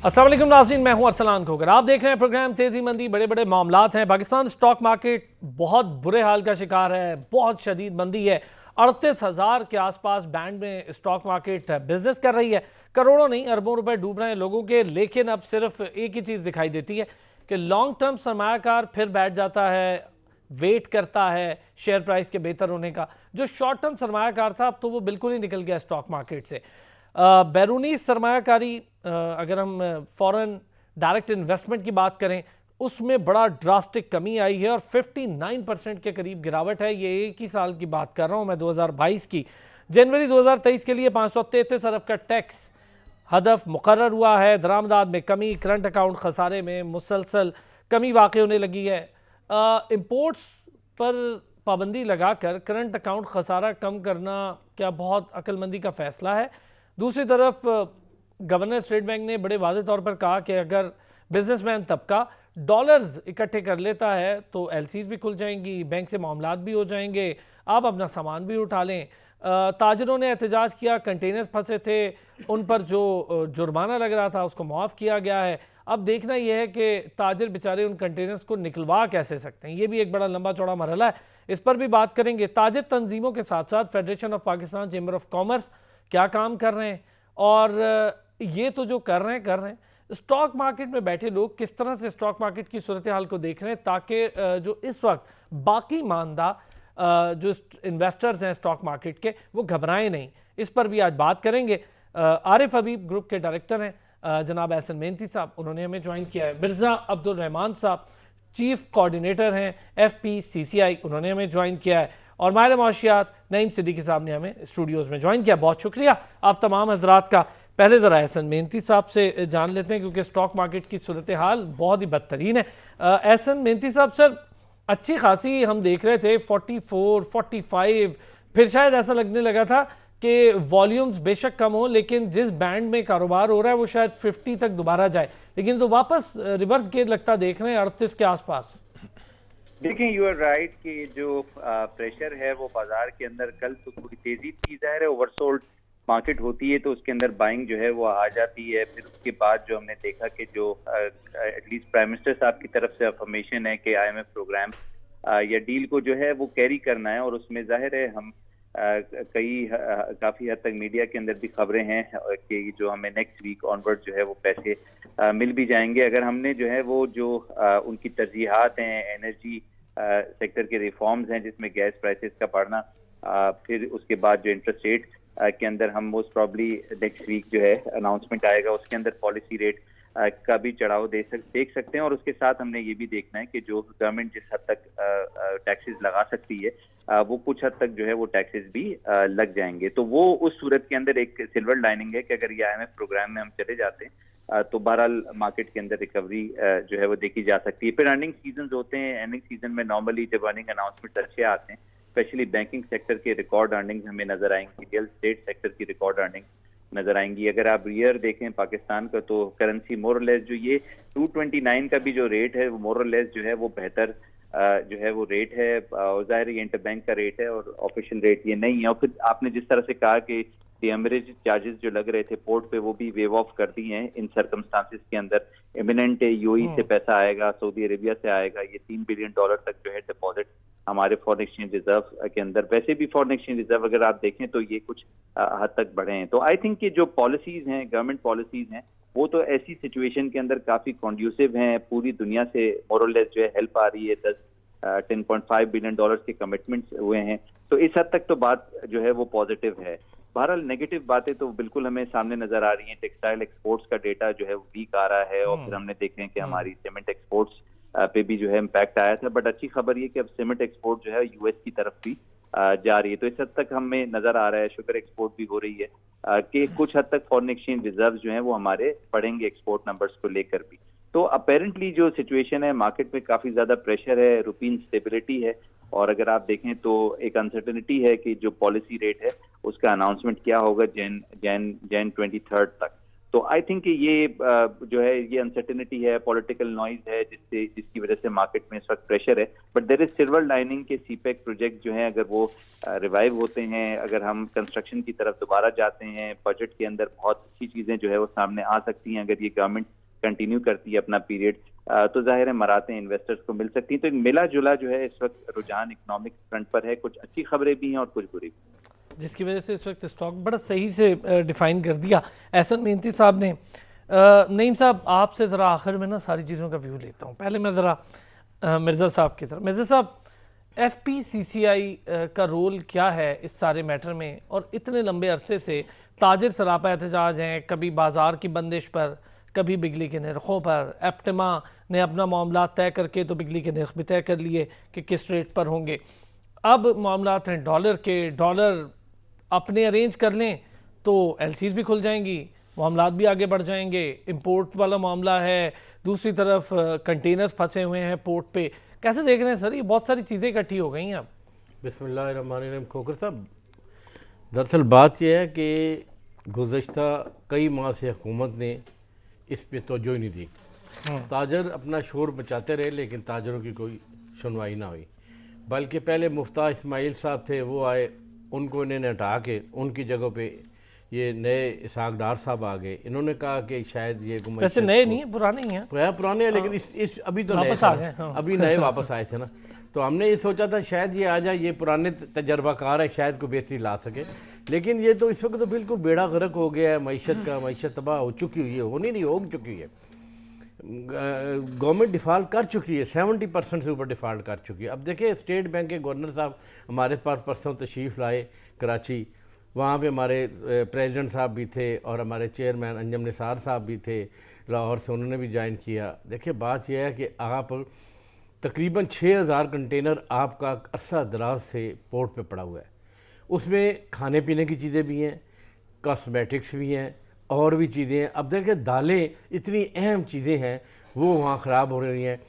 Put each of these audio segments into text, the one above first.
अस्सलाम वालेकुम नाज़रीन, मैं हूं अरसलान खोकर। आप देख रहे हैं प्रोग्राम तेज़ी मंदी। बड़े बड़े मामलात हैं। पाकिस्तान स्टॉक मार्केट बहुत बुरे हाल का शिकार है, बहुत शदीद मंदी है। 38,000 के आसपास बैंड में स्टॉक मार्केट बिजनेस कर रही है। करोड़ों नहीं अरबों रुपए डूब रहे हैं लोगों के। लेकिन अब सिर्फ एक ही चीज़ दिखाई देती है कि लॉन्ग टर्म सरमायाकार फिर बैठ जाता है, वेट करता है शेयर प्राइस के बेहतर होने का। जो शॉर्ट टर्म सरमायाकार था अब तो वो बिल्कुल ही निकल गया स्टॉक मार्केट से। बैरूनी सरमायाकारी, अगर हम फॉरेन डायरेक्ट इन्वेस्टमेंट की बात करें, उसमें बड़ा ड्रास्टिक कमी आई है और 59% के करीब गिरावट है। ये एक ही साल की बात कर रहा हूँ मैं, 2022 की। जनवरी 2023 के लिए 533 अरब का टैक्स हदफ मुकर्रर हुआ है। दरामदात में कमी, करंट अकाउंट खसारे में मुसलसल कमी वाक़ होने लगी है। इंपोर्ट्स पर पाबंदी लगाकर करंट अकाउंट खसारा कम करना क्या बहुत अक्लमंदी का फ़ैसला है। दूसरी तरफ गवर्नर स्टेट बैंक ने बड़े वाज़ेह तौर पर कहा कि अगर बिजनेसमैन तबका डॉलर्स इकट्ठे कर लेता है तो एलसीज भी खुल जाएंगी, बैंक से मामलात भी हो जाएंगे, आप अपना सामान भी उठा लें। ताजरों ने एहतजाज किया, कंटेनर्स फंसे थे, उन पर जो जुर्माना लग रहा था उसको मुआफ़ किया गया है। अब देखना यह है कि ताजर बेचारे उन कंटेनर्स को निकलवा कैसे सकते हैं। ये भी एक बड़ा लंबा चौड़ा मरहला है, इस पर भी बात करेंगे। ताजर तंजीमों के साथ साथ federation of Pakistan chamber of commerce क्या काम कर रहे हैं, और ये तो जो कर रहे हैं स्टॉक मार्केट में बैठे लोग किस तरह से स्टॉक मार्केट की सूरत हाल को देख रहे हैं, ताकि जो इस वक्त बाकी मानदा जो इन्वेस्टर्स हैं स्टॉक मार्केट के, वो घबराएं नहीं। इस पर भी आज बात करेंगे। आरिफ हबीब ग्रुप के डायरेक्टर हैं जनाब एहसन मेहनती साहब, उन्होंने हमें ज्वाइन किया है। मिर्ज़ा अब्दुल रहमान साहब चीफ कोऑर्डिनेटर हैं FPCCI, उन्होंने हमें ज्वाइन किया है। और माहिर माशियात नईम सिद्दीकी साहब ने हमें स्टूडियोज़ में ज्वाइन किया। बहुत शुक्रिया आप तमाम हजरात का। पहले ज़रा एहसन मेहनती साहब से जान लेते हैं, क्योंकि स्टॉक मार्केट की सूरत हाल बहुत ही बदतरीन है। एहसन मेहनती साहब, सर अच्छी खासी हम देख रहे थे 44, 45, फिर शायद ऐसा लगने लगा था कि वॉल्यूम्स बेशक कम हो, लेकिन जिस बैंड में कारोबार हो रहा है वो शायद 50 तक दोबारा जाए, लेकिन तो वापस रिवर्स गेयर लगता देख रहे हैं 38 के आसपास। देखिए, यू आर राइट कि जो प्रेशर है वो बाजार के अंदर कल तो थोड़ी तेजी थी। ज़ाहिर है ओवरसोल्ड मार्केट होती है तो उसके अंदर बाइंग जो है वो आ जाती है। फिर उसके बाद जो हमने देखा कि जो एटलीस्ट प्राइम मिनिस्टर साहब की तरफ से अफर्मेशन है कि IMF प्रोग्राम या डील को जो है वो कैरी करना है, और उसमें जाहिर है हम काफ़ी हद तक मीडिया के अंदर भी खबरें हैं कि जो हमें नेक्स्ट वीक ऑनवर्ड जो है वो पैसे मिल भी जाएंगे अगर हमने जो है वो जो उनकी तरजीहात हैं, एनर्जी सेक्टर के रिफॉर्म्स हैं जिसमें गैस प्राइसेस का बढ़ना, फिर उसके बाद जो इंटरेस्ट रेट के अंदर हम मोस्ट प्रॉब्ली नेक्स्ट वीक जो है अनाउंसमेंट आएगा उसके अंदर पॉलिसी रेट का भी चढ़ाव देख सकते हैं। और उसके साथ हमने ये भी देखना है कि जो गवर्नमेंट जिस हद तक टैक्सेस लगा सकती है वो कुछ हद तक जो है वो टैक्सेस भी लग जाएंगे। तो वो उस सूरत के अंदर एक सिल्वर लाइनिंग है कि अगर ये IMF प्रोग्राम में हम चले जाते हैं तो बहरहाल मार्केट के अंदर रिकवरी जो है वो देखी जा सकती है। फिर अर्निंग सीजन होते हैं, अर्निंग सीजन में नॉर्मली जब अर्निंग अनाउंसमेंट अच्छे आते हैं, स्पेशली बैंकिंग सेक्टर के रिकॉर्ड अर्निंग्स हमें नजर आएंगी, रियल स्टेट सेक्टर की रिकॉर्ड अर्निंग नजर आएंगी। अगर आप ईयर देखें पाकिस्तान का तो करेंसी मोर लेस जो ये 229 का भी जो रेट है वो मोर लेस जो है वो बेहतर जो है वो रेट है, और जाहिर है इंटरबैंक का रेट है और ऑफिशियल रेट ये नहीं है। और फिर आपने जिस तरह से कहा कि एमरेज चार्जेस जो लग रहे थे पोर्ट पे वो भी वेव ऑफ कर दिए हैं इन सर्कमस्टांसिस के अंदर। इमिनेंट UAE से पैसा आएगा, सऊदी अरेबिया से आएगा, ये $3 बिलियन तक जो है डिपॉजिट हमारे फॉरेन एक्सचेंज रिजर्व के अंदर। वैसे भी फॉरेन एक्सचेंज रिजर्व अगर आप देखें तो ये कुछ हद तक बढ़े हैं। तो आई थिंक कि जो पॉलिसीज हैं, गवर्नमेंट पॉलिसीज हैं, वो तो ऐसी सिचुएशन के अंदर काफी कॉन्ड्यूसिव हैं। पूरी दुनिया से मोरलेस जो है हेल्प आ रही है, 10.5 बिलियन के कमिटमेंट्स हुए हैं। तो इस हद तक तो बात जो है वो पॉजिटिव है। बहरहाल नेगेटिव बातें तो बिल्कुल हमें सामने नजर आ रही हैं। टेक्सटाइल एक्सपोर्ट्स का डेटा जो है वो वीक आ रहा है, और फिर हमने देखे हैं कि हमारी सीमेंट एक्सपोर्ट्स पे भी जो है इम्पैक्ट आया था। बट अच्छी खबर ये कि अब सीमेंट एक्सपोर्ट जो है US की तरफ भी जा रही है। तो इस हद तक हमें नजर आ रहा है, शुगर एक्सपोर्ट भी हो रही है कि कुछ हद तक फॉरेन एक्सचेंज रिजर्व जो है वो हमारे बढ़ेंगे एक्सपोर्ट नंबर्स को लेकर भी। तो अपेरेंटली जो सिचुएशन है मार्केट में काफी ज्यादा प्रेशर है, रुपी इंस्टेबिलिटी है, और अगर आप देखें तो एक अनसर्टेनिटी है कि जो पॉलिसी रेट है उसका अनाउंसमेंट क्या होगा जैन 23 तक। तो आई थिंक ये जो है ये अनसर्टेनिटी है, पॉलिटिकल नॉइज है जिसकी वजह से मार्केट में इस वक्त प्रेशर है। But there is silver lining के सीपेक प्रोजेक्ट जो है अगर वो रिवाइव होते हैं, अगर हम कंस्ट्रक्शन की तरफ दोबारा जाते हैं, बजट के अंदर बहुत अच्छी चीजें जो है वो सामने आ सकती हैं अगर ये गवर्नमेंट कंटिन्यू करती है अपना पीरियड, तो जाहिर है मरातें इन्वेस्टर्स को मिल सकती हैं। तो एक मिला जुला जो है इस वक्त रुझान इकोनॉमिक फ्रंट पर है, कुछ अच्छी खबरें भी हैं और कुछ बुरी भी, जिसकी वजह से इस वक्त स्टॉक बड़ा सही से डिफाइन कर दिया एहसन मेहनती साहब ने। नईम साहब, आपसे ज़रा आखिर में ना सारी चीज़ों का व्यू लेता हूँ। पहले मैं ज़रा मिर्ज़ा साहब की तरफ। मिर्ज़ा साहब, FPCCI का रोल क्या है इस सारे मैटर में, और इतने लंबे अरसे से ताजिर सरापा एहतजाज हैं, कभी बाज़ार की बंदिश पर, कभी बिजली के नरखों पर। एप्टिमा ने अपना मामला तय करके तो बिजली के नर्ख भी तय कर लिए कि किस रेट पर होंगे। अब मामला हैं डॉलर के, डॉलर अपने अरेंज कर लें तो LCs भी खुल जाएंगी, मामलात भी आगे बढ़ जाएंगे। इंपोर्ट वाला मामला है, दूसरी तरफ कंटेनर्स फंसे हुए हैं पोर्ट पे। कैसे देख रहे हैं सर, ये बहुत सारी चीज़ें इकट्ठी हो गई हैं अब। बिस्मिल्लाहिर्रहमानिर्रहीम। खोकर साहब, दरअसल बात यह है कि गुज़श्ता कई माह से हुकूमत ने इस पे तवज्जो ही नहीं दी। ताजर अपना शोर बचाते रहे लेकिन ताजरों की कोई सुनवाई ना हुई। बल्कि पहले मुफ्ता इस्माइल साहब थे, वो आए, उनको इन्होंने हटा के उनकी जगह पे ये नए इसहाक डार साहब आ गए। इन्होंने कहा कि शायद ये वैसे नए नहीं है, पुराने ही हैं। पुराने हैं लेकिन इस अभी तो वापस आ गए। अभी नए वापस आए थे ना, तो हमने ये सोचा था शायद ये आ जाए, ये पुराने तजर्बाकार है, शायद कोई बेहतरी ला सके। लेकिन ये तो इस वक्त तो बिल्कुल बेड़ा गर्क हो गया है मईशत तबाह हो चुकी हुई है, होनी नहीं हो चुकी है। गवर्नमेंट डिफ़ॉल्ट कर चुकी है, 70% से ऊपर डिफ़ॉल्ट कर चुकी है। अब देखिए, स्टेट बैंक के गवर्नर साहब हमारे पास परसों तशरीफ़ लाए कराची, वहाँ पे हमारे प्रेसिडेंट साहब भी थे और हमारे चेयरमैन अंजम निसार साहब भी थे लाहौर से, उन्होंने भी ज्वाइन किया। देखिए, बात यह है कि आप तकरीबन 6000 कंटेनर आपका अरसा दराज से पोर्ट पे पड़ा हुआ है। उसमें खाने पीने की चीज़ें भी हैं, कॉस्मेटिक्स भी हैं, और भी चीज़ें हैं। अब देखिए, दालें इतनी अहम चीज़ें हैं वो वहाँ ख़राब हो रही हैं।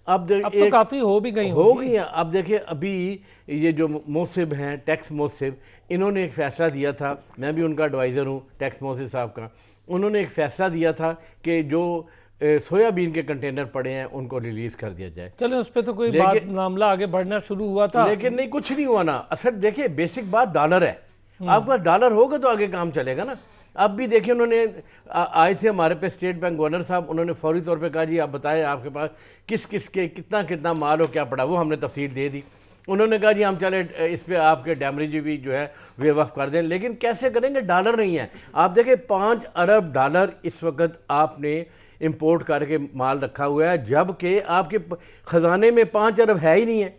अब तो काफ़ी हो भी गई हैं। अब देखिए, अभी ये जो मोसिब हैं, टैक्स मोसिब, इन्होंने एक फ़ैसला दिया था, मैं भी उनका एडवाइज़र हूँ टैक्स मोसिब साहब का। उन्होंने एक फ़ैसला दिया था कि जो सोयाबीन के कंटेनर पड़े हैं उनको रिलीज़ कर दिया जाए। चले, उस पर तो कोई मामला आगे बढ़ना शुरू हुआ था, लेकिन नहीं, कुछ नहीं हुआ ना। असल देखिए, बेसिक बात डॉलर है। आपका डॉलर होगा तो आगे काम चलेगा ना। अब भी देखिए, उन्होंने आए थे हमारे पे स्टेट बैंक गवर्नर साहब, उन्होंने फौरी तौर पे कहा जी आप बताएं आपके पास किस किस के कितना कितना माल हो, क्या पड़ा। वो हमने तफसील दे दी। उन्होंने कहा जी हम चले इस पे आपके डैमरेज भी जो है वेवफ कर दें, लेकिन कैसे करेंगे, डॉलर नहीं है। आप देखिए, 5 अरब डॉलर इस वक्त आपने इंपोर्ट करके माल रखा हुआ है, जबकि आपके ख़जाने में 5 अरब है ही नहीं है।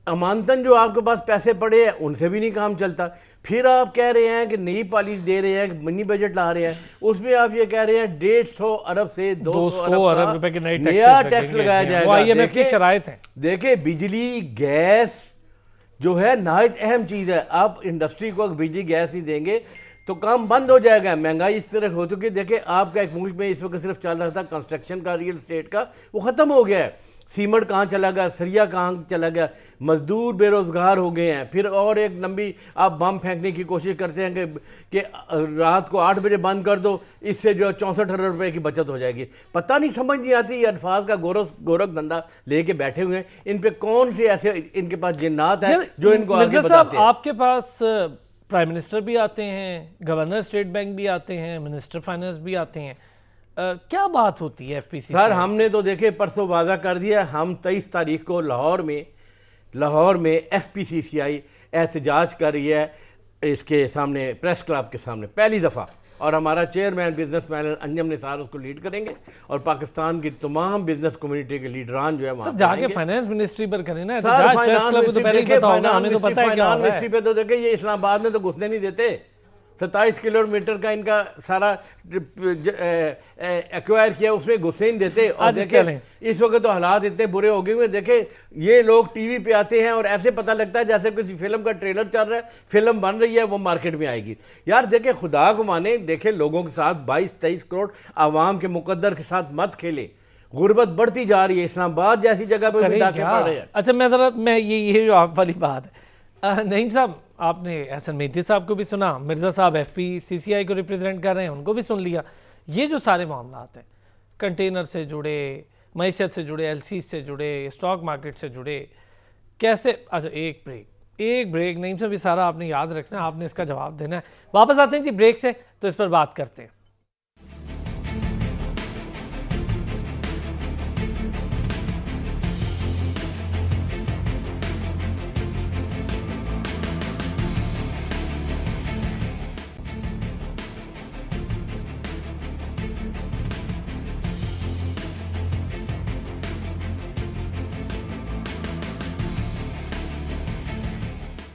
अमानतन जो आपके पास पैसे पड़े हैं उनसे भी नहीं काम चलता। फिर आप कह रहे हैं कि नई पॉलिसी दे रहे हैं, मिनी बजट ला रहे हैं, उसमें आप ये कह रहे हैं 150 अरब से 200 अरब रुपए की नया टैक्स लगाया जाएगा। IMF की शराइत है। देखिए, बिजली गैस जो है नहायत अहम चीज़ है। आप इंडस्ट्री को अगर बिजली गैस नहीं देंगे तो काम बंद हो जाएगा। महंगाई इस तरह हो चुकी है। देखिए, आपका एक मुल्क में इस वक्त सिर्फ चल रहा था कंस्ट्रक्शन का, रियल एस्टेट का, वो ख़त्म हो गया है। सीमेंट कहाँ चला गया, सरिया कहाँ चला गया, मजदूर बेरोज़गार हो गए हैं। फिर और एक लंबी आप बम फेंकने की कोशिश करते हैं कि रात को 8 बजे बंद कर दो, इससे जो 64 अरब रुपये की बचत हो जाएगी। पता नहीं, समझ नहीं आती। ये अल्फाज का गोरख धंधा लेके बैठे हुए हैं। इन पे कौन से ऐसे इनके पास जिन्नात है जो इनको आगे बताते हैं। आपके पास प्राइम मिनिस्टर भी आते हैं, गवर्नर स्टेट बैंक भी आते हैं, मिनिस्टर फाइनेंस भी आते हैं, क्या बात होती है FPCCI? सर, हमने तो देखे परसों वादा कर दिया, हम 23 तारीख को लाहौर में FPCCI एहतजाज कर रही है इसके सामने, प्रेस क्लब के सामने, पहली दफ़ा। और हमारा चेयरमैन बिजनेसमैन अंजम निसार उसको लीड करेंगे और पाकिस्तान की तमाम बिजनेस कम्युनिटी के लीडरान जो है वहाँ जाके फाइनेंस मिनिस्ट्री पर करें ना। प्रेस क्लब तो पहले ही पता होगा, हमें तो पता है क्या होगा। मिनिस्ट्री पे तो देखिए, ये इस्लामाबाद में तो घुसने नहीं देते। 27 किलोमीटर का इनका सारा एक्वायर किया, उसमें घुसने नहीं देते। और देखें, इस वक्त तो हालात इतने बुरे हो गए हुए। देखें, ये लोग टीवी पे आते हैं और ऐसे पता लगता है जैसे किसी फिल्म का ट्रेलर चल रहा है, फिल्म बन रही है, वो मार्केट में आएगी। यार देखें, खुदा को माने, देखें लोगों के साथ 22-23 करोड़ आवाम के मुकद्दर के साथ मत खेले। गुर्बत बढ़ती जा रही है, इस्लामाबाद जैसी जगह पर जाके पड़ रहे हैं। अच्छा, मैं ये जो आप वाली बात है, नईम साहब, आपने एहसन मेहदी साहब को भी सुना, मिर्ज़ा साहब FPCCI को रिप्रेजेंट कर रहे हैं, उनको भी सुन लिया। ये जो सारे मामलात हैं, कंटेनर से जुड़े, मईशत से जुड़े, एलसी से जुड़े, स्टॉक मार्केट से जुड़े, कैसे? अच्छा, एक ब्रेक नहीं से भी सारा आपने याद रखना है, आपने इसका जवाब देना है। वापस आते हैं जी ब्रेक से, तो इस पर बात करते हैं।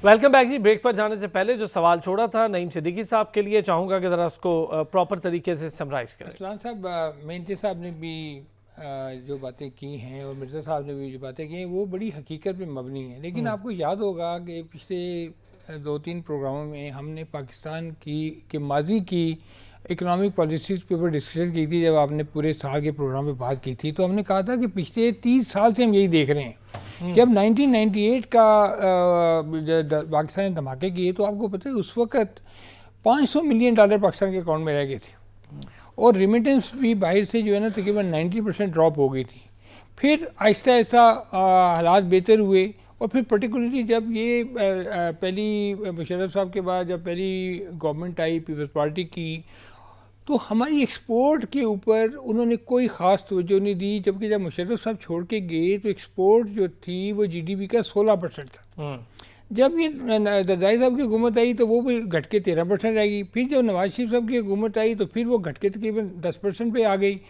वेलकम बैक जी। ब्रेक पर जाने से पहले जो सवाल छोड़ा था नईम सिद्दीकी साहब के लिए, चाहूँगा कि ज़रा उसको प्रॉपर तरीके से समराइज करें। असलान साहब, मेहनती साहब ने भी जो बातें की हैं और मिर्ज़ा साहब ने भी जो बातें की हैं वो बड़ी हकीकत पे मबनी हैं। लेकिन आपको याद होगा कि पिछले 2-3 प्रोग्रामों में हमने पाकिस्तान की माजी की इकनॉमिक पॉलिसीज़ के ऊपर डिस्कशन की थी। जब आपने पूरे साल के प्रोग्राम पे बात की थी तो हमने कहा था कि पिछले 30 साल से हम यही देख रहे हैं। जब 1998 का पाकिस्तान ने धमाके किए तो आपको पता है उस वक़्त $500 मिलियन पाकिस्तान के अकाउंट में रह गए थे और रेमिटेंस भी बाहर से जो है ना तकरीबन 90% ड्रॉप हो गई थी। फिर आहिस्ता आहिस्ता हालात बेहतर हुए और फिर पर्टिकुलरली जब ये पहली मुशर्रफ साहब के बाद जब पहली गवर्नमेंट आई पीपल्स पार्टी की तो हमारी एक्सपोर्ट के ऊपर उन्होंने कोई ख़ास तवज्जो नहीं दी। जबकि जब मुशर्रफ साहब छोड़ के गए तो एक्सपोर्ट जो थी वो GDP का 16% था। जब ये जरदारी साहब की हुकूमत आई तो वो भी घट के 13% रह गई। फिर जब नवाज शरीफ साहब की हुकूमत आई तो फिर वो घट के तकरीबन 10% पे आ गई।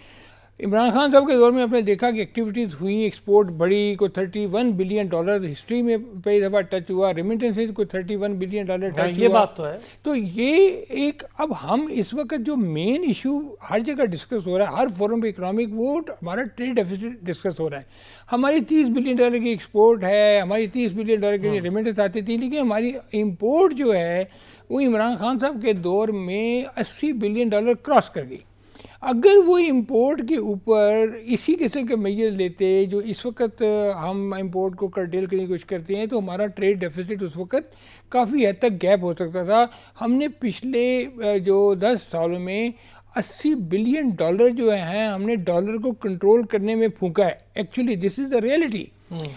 इमरान खान साहब के दौर में आपने देखा कि एक्टिविटीज़ हुई, एक्सपोर्ट बढ़ी, को $31 बिलियन हिस्ट्री में पहली दफ़ा टच हुआ, रेमिटेंसेज को $31 बिलियन टच हुआ। ये बात तो है। तो ये एक अब हम इस वक्त जो मेन इशू हर जगह डिस्कस हो रहा है, हर फोरम पे इकनॉमिक, वो हमारा ट्रेड डेफिसिट डिस्कस हो रहा है। हमारी $30 बिलियन की एक्सपोर्ट है, हमारी $30 बिलियन की रेमिटेंस आती थी, लेकिन हमारी इम्पोर्ट जो है वो इमरान खान साहब के दौर में $80 बिलियन क्रॉस कर गई। अगर वो इंपोर्ट के ऊपर इसी किस्म के मेजर लेते जो इस वक्त हम इंपोर्ट को कर्टेल करने की कोशिश करते हैं तो हमारा ट्रेड डेफिसिट उस वक्त काफ़ी हद तक गैप हो सकता था। हमने पिछले जो 10 सालों में $80 बिलियन जो हैं हमने डॉलर को कंट्रोल करने में फूंका है। Actually this is the reality.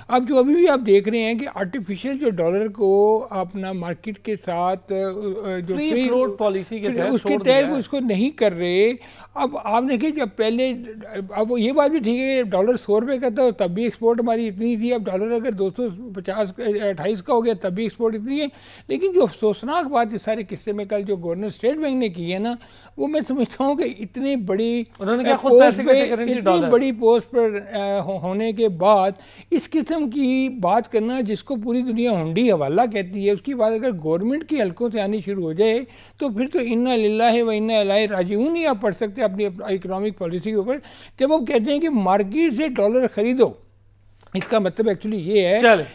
अब जो अभी भी आप देख रहे हैं कि आर्टिफिशियल जो डॉलर को अपना मार्केट के साथ जो फ्री फ्लोट पॉलिसी के तहत उसके तहत वो उसको नहीं कर रहे। अब आप देखिए जब पहले, अब वो ये बात भी ठीक है डॉलर $100 का था तब भी एक्सपोर्ट हमारी इतनी थी। अब डॉलर अगर 228 का हो गया तब भी एक्सपोर्ट इतनी है। लेकिन जो अफसोसनाक बात इस सारे किस्से में कल जो गवर्नर स्टेट बैंक ने की है ना, वो मैं समझता हूँ कि इतनी बड़ी पोस्ट पर होने के बाद इस किस्म की बात करना जिसको पूरी दुनिया हुंडी हवाला कहती है, उसकी बात अगर गवर्नमेंट की हलकों से आनी शुरू हो जाए तो फिर तो इन्ना लिल्लाहि व इन्ना इलैहि राजिऊन ही आप पढ़ सकते हैं अपनी इकोनॉमिक पॉलिसी के ऊपर। जब वो कहते हैं कि मार्केट से डॉलर खरीदो, इसका मतलब एक्चुअली ये है। चले